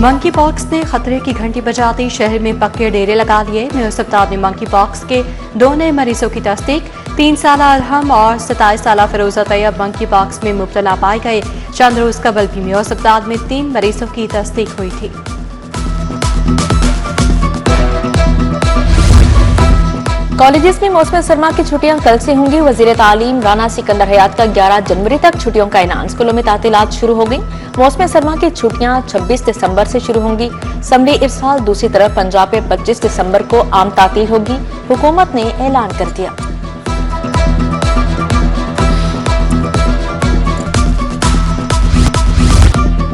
Monkey pox ने खतरे की घंटी बजाते शहर में पक्के डेरे लगा लिए। अस्पताल में मंकी पॉक्स के 2 नए मरीजों की तस्दीक। 3 साल अरहम और 27 साल फिरोजा तैयब मंकी पॉक्स में मुब्तला पाए गए। चंद रोज कबल भी अस्पताल में 3 मरीजों की तस्दीक हुई थी। कॉलेजेस में मौसम सरमा की छुट्टियां कल से होंगी। वजीर तालीम राना सिकंदर हयात का 11 जनवरी तक छुट्टियों का ऐलान। स्कूलों में तातीलात शुरू हो गई। मौसम सरमा की छुट्टियां 26 दिसंबर से शुरू होंगी। समरी इरसाल। दूसरी तरफ पंजाब में 25 दिसंबर को आम तातील होगी। हुकूमत ने ऐलान कर दिया।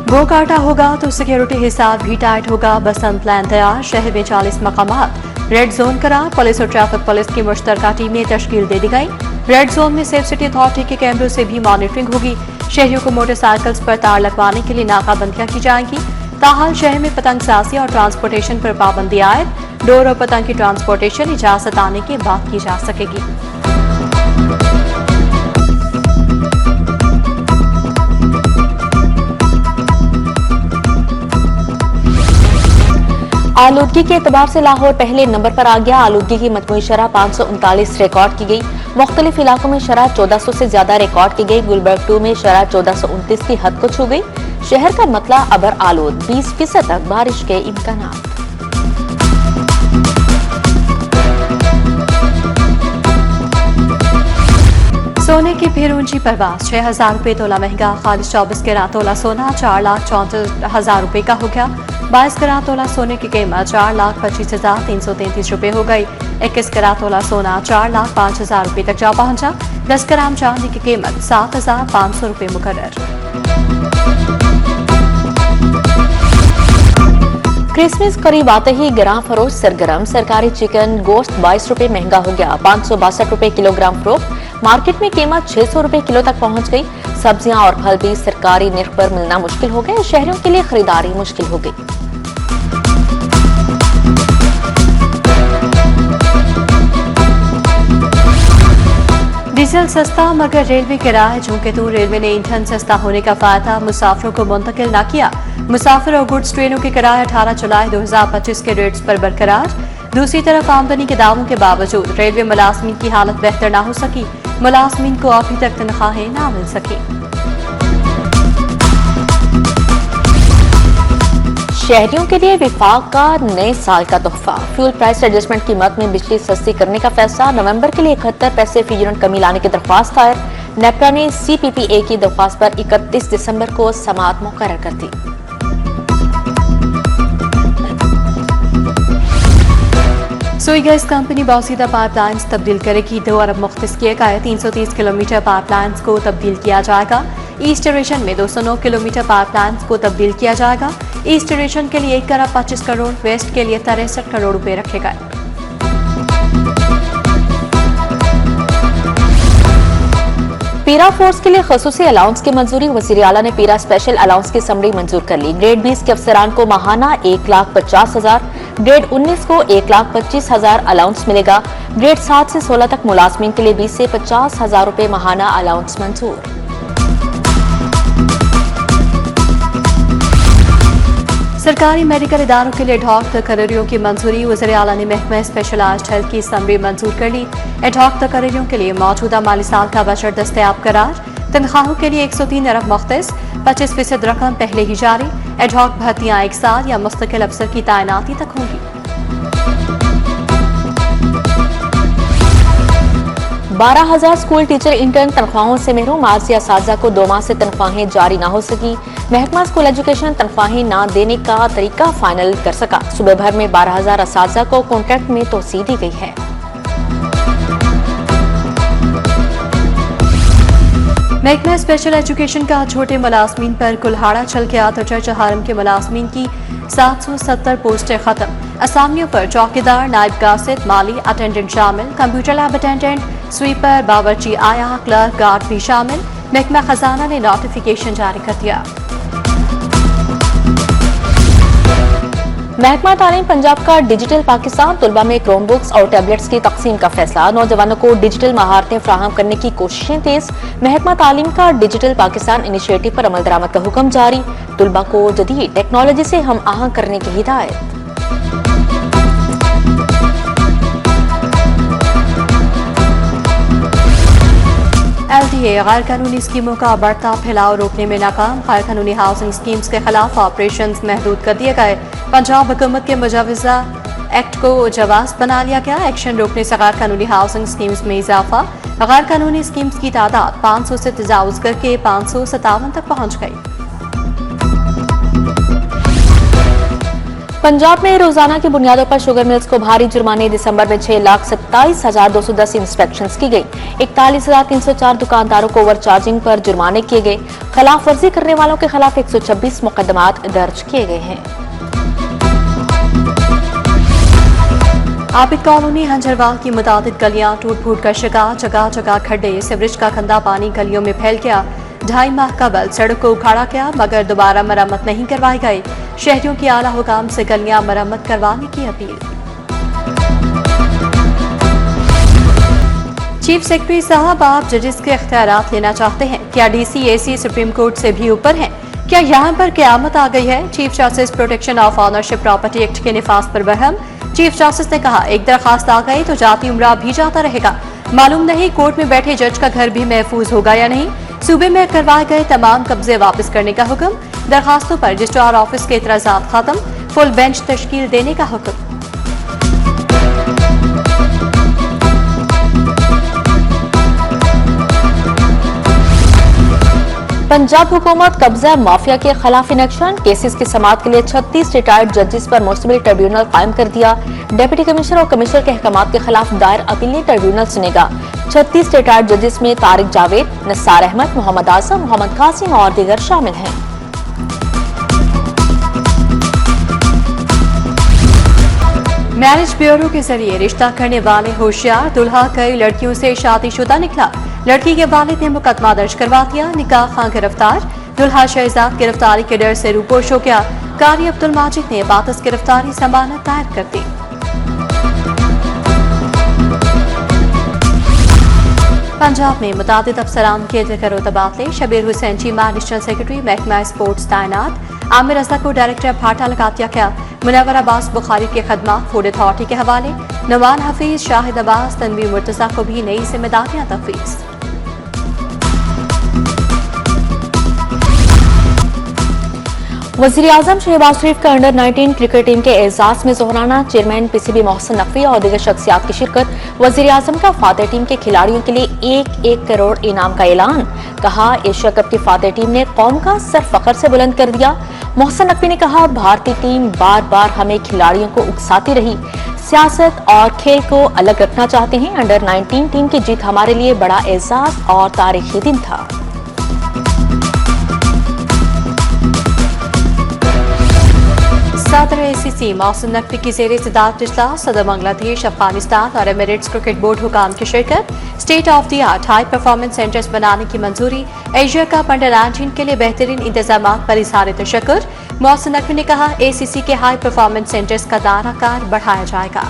गो काटा होगा तो सिक्योरिटी हिसाब भी टाइट होगा। बसंत प्लान तैयार। शहर में 40 मकामात रेड जोन करार। पुलिस और ट्रैफिक पुलिस की मुश्तरका टीमें तश्कील दे दी गई। रेड जोन में सेफ सिटी अथॉरिटी के कैमरों से भी मॉनिटरिंग होगी। शहरियों को मोटरसाइकिल्स पर तार लगवाने के लिए नाकाबंदियां की जाएंगी। ताहाल शहर में पतंगसाजी और ट्रांसपोर्टेशन पर पाबंदी आयद। डोर और पतंग की ट्रांसपोर्टेशन इजाजत आने के बाद की जा सकेगी। आलूदगी के एतबार से लाहौर पहले नंबर पर आ गया। आलूदगी की मजमूई शरह 539 रिकॉर्ड की गई। मुख्तलिफ इलाकों में शरह 1400 से ज्यादा रिकॉर्ड की गई। गुलबर्ग 2 में शरह 1429 की हद को छू गई। शहर का मतला अबर आलूद। 20% तक बारिश के इम्कान। सोने की फिर ऊंची परवास। 6000 रुपये तोला महंगा। खालिश 24 कैरात तोला सोना 4,64,000 रुपये का हो गया। 22 कैरात तोला सोने की कीमत 4,25,333 रुपये हो गई। 21 कैरात तोला सोना 4,05,000 रुपये तक जा पहुंचा। 10 ग्राम चांदी की कीमत 7,500 रुपये मुकर्रर। क्रिसमस करीब आते ही ग्राम फरोश सरगर्म। सरकारी चिकन गोश्त 22 रुपए महंगा हो गया। 562 रुपए किलोग्राम फरोख्त। मार्केट में कीमत 600 रुपए किलो तक पहुंच गई। सब्जियां और फल भी सरकारी निर्ख पर मिलना मुश्किल हो गए। शहरियों के लिए खरीदारी मुश्किल हो गई। डीजल सस्ता मगर रेलवे किराया झोंके तो। रेलवे ने ईंधन सस्ता होने का फायदा मुसाफिरों को मुंतकिल न किया। मुसाफिर और गुड्स ट्रेनों के किराए 18 जुलाई 2025 के रेट्स पर बरकरार। दूसरी तरफ आमदनी के दावों के बावजूद रेलवे मुलाजमीन की हालत बेहतर न हो सकी। मुलाजमीन को अभी तक तनख्वाहें न मिल सकी। शहरियों के लिए विफाक का नए साल का तोहफा। फ्यूल प्राइस एडजस्टमेंट की मद में बिजली सस्ती करने का फैसला। नवंबर के लिए 71 पैसे फी यूनिट कमी लाने की दरख्वास्त दायर। नेपरा ने CPPA की दरख्वास्त पर 31 दिसंबर को समाअत मुकर्रर कर दी। सोई गैस कंपनी बौसीदा पाइपलाइंस तब्दील करेगी। 2 अरब मुख्तस किए गए 330 किलोमीटर पाइपलाइंस को तब्दील किया जाएगा। ईस्ट रीजन में 209 किलोमीटर पाइपलाइंस को तब्दील किया जाएगा। ईस्ट रीजन के लिए 1 अरब 25 करोड़, वेस्ट के लिए 63 करोड़ रुपए रखे गए। पीरा फोर्स के लिए खसूसी अलाउंस की मंजूरी। वजीर आला ने पीरा स्पेशल अलाउंस की समरी मंजूर कर ली। ग्रेड 20 के अफसरान को माहाना 1,50,000, ग्रेड 19 को 1,25,000 अलाउंस मिलेगा। ग्रेड 7 से 16 तक मुलाजमीन के लिए 20 से 50,000 रुपए माहाना अलाउंस मंजूर। सरकारी मेडिकल इदारों के लिए एडहॉक तकर्रियों की मंजूरी। वज़ीर आला ने महकमा स्पेशलाइज्ड हेल्थ की समरी मंजूर कर ली। एडहॉक तकर्रियों के लिए मौजूदा माली साल का बजट दस्तयाब करार। तनख्वाहों के लिए 103 अरब मुख्तस। 25% रकम पहले ही जारी। एडहॉक भर्तियां 1 साल या मुस्तकिल अफसर की तैनाती तक होंगी। 12,000 स्कूल टीचर इंटर्न तनख्वाहों से महरूम। आरजी असातिज़ा को 2 माह से तनख्वाहें जारी न हो सकी। महकमा स्कूल एजुकेशन तनख्वाहें न देने का तरीका फाइनल कर सका। सूबे भर में 12,000 असातिज़ा को कॉन्ट्रैक्ट में तोसी दी गई है। महकमा स्पेशल एजुकेशन का छोटे मुलाजमीन पर कुल्हाड़ा चल गया तो चर्च हारम के मुलाजमीन की 770 पोस्टें खत्म। असामियों पर चौकीदार, नायब कासिद, माली अटेंडेंट शामिल। कंप्यूटर लैब अटेंडेंट, स्वीपर, बावर्ची आया, क्लर्क, गार्ड भी शामिल। महकमा खजाना ने नोटिफिकेशन जारी कर दिया। महकमा तालीम पंजाब का डिजिटल पाकिस्तान तलबा में क्रोमबुक्स और टैबलेट्स की तकसीम का फैसला। नौजवानों को डिजिटल महारतें फराहम करने की कोशिशें तेज। महकमा तालीम का डिजिटल पाकिस्तान इनिशिएटिव पर अमल दरामद का हुक्म जारी। तलबा को जदीद टेक्नोलॉजी से हम आहंग करने की हिदायत। LDA गैर कानूनी स्कीमों का बढ़ता फैलाव रोकने में नाकाम। गैर कानूनी हाउसिंग स्कीम्स के खिलाफ ऑपरेशन महदूद कर दिए गए। पंजाब हुकूमत के मुजाविजा एक्ट को जवाज बना लिया गया। एक्शन रोकने से गैर कानूनी हाउसिंग स्कीम्स में इजाफा। गैर कानूनी स्कीम्स की तादाद 500 से तजावुज करके 557 तक पहुंच गई। पंजाब में रोजाना की बुनियादों पर शुगर मिल्स को भारी जुर्माने। दिसंबर में 6,27,210 इंस्पेक्शंस की गई। 41,304 दुकानदारों को ओवर चार्जिंग पर जुर्माने किए गए। खिलाफ वर्जी करने वालों के खिलाफ 126 मुकदमात दर्ज किए गए हैं। आबिद कॉलोनी हंजरवाल की मुतादिद गलियां टूट फूट का शिकार। जगह जगह खड्डे, सीवरेज का गंदा पानी गलियों में फैल गया। 2.5 माह कबल सड़क को उखाड़ा गया मगर दोबारा मरम्मत नहीं करवाई गई। शहरियों की आला हुकाम से गलियां मरम्मत करवाने की अपील। चीफ सेक्रेटरी साहब, आप जजेस के इख्तियारात लेना चाहते हैं? क्या DC AC सुप्रीम कोर्ट से भी ऊपर हैं? क्या यहाँ पर क़यामत आ गई है? Chief justice protection of ownership property act के निफाज पर बहम। चीफ जस्टिस ने कहा, एक दरखास्त आ गई तो जाती उम्रा भी जाता रहेगा। मालूम नहीं कोर्ट में बैठे जज का घर भी महफूज होगा या नहीं। सूबे में करवाए गए तमाम कब्जे वापस करने का हुक्म। दरखास्तों पर रजिस्ट्रार ऑफिस के इतराजात खत्म। फुल बेंच तश्कील देने का हुक्म। पंजाब हुकूमत कब्जा माफिया के खिलाफ इन एक्शन। केसेस की समाअत के लिए 36 रिटायर्ड जजेस पर मुश्तमिल ट्रिब्यूनल कायम कर दिया। डिप्टी कमिश्नर और कमिश्नर के अहकामात के खिलाफ दायर अपीलें ट्रिब्यूनल सुनेगा। 36 रिटायर्ड जजेस में तारिक जावेद, नसार अहमद, मोहम्मद आजम, मोहम्मद कासिम और दीगर शामिल हैं। मैरिज ब्यूरो के जरिए रिश्ता करने वाले होशियार। दुल्हा कई लड़कियों से शादीशुदा निकला। लड़की के वालिद ने मुकदमा दर्ज करवा दिया। निकाह खां गिरफ्तार। दुल्हा शहजाद गिरफ्तारी के डर से रूपोश हो गया। कारी अब्दुल माजिद ने वापस गिरफ्तारी जमानत दायर कर दी। पंजाब में मुतादिद अफसरान के करो तबादले। शबीर हुसैन चीमा एडिशनल सेक्रेटरी महकमा स्पोर्ट्स तैनात। आमिर रजा को डायरेक्टर भाटा लगा दिया गया। मुनव्वर अब्बास बुखारी के खदमात फूड अथॉरिटी के हवाले। नवान हफीज, शाहिद अब्बास, तनवीर मुर्तजा को भी नई जिम्मेदारियां तफवीज। वज़ीर आज़म शहबाज शरीफ का अंडर 19 क्रिकेट टीम के एजाज में जोहराना। चेयरमैन PCB मोहसिन नकवी और दीगर शख्सियात की शिरकत। वज़ीर आज़म का फातेह टीम के खिलाड़ियों के लिए 1-1 करोड़ इनाम का ऐलान। कहा, एशिया कप की फातेह टीम ने कौम का सर फख्र से बुलंद कर दिया। मोहसिन नकवी ने कहा, भारतीय टीम बार बार हमें खिलाड़ियों को उकसाती रही। सियासत और खेल को अलग रखना चाहते हैं। अंडर 19 टीम की जीत हमारे लिए बड़ा एजाज और तारीखी दिन था। सदर ACC मोहसिन नकवी की ज़ेरे सदारत इजलास। सदर बांग्लादेश, अफगानिस्तान और एमिरेट्स क्रिकेट बोर्ड हुकाम की शिरकत। State of the art high performance centres बनाने की मंजूरी। एशिया कप अंडर 19 के लिए बेहतरीन इंतजाम पर इज़हार तशक्कुर। मोहसिन नकवी ने कहा, ACC के हाई परफॉर्मेंस सेंटर्स का दायरा कार बढ़ाया जाएगा।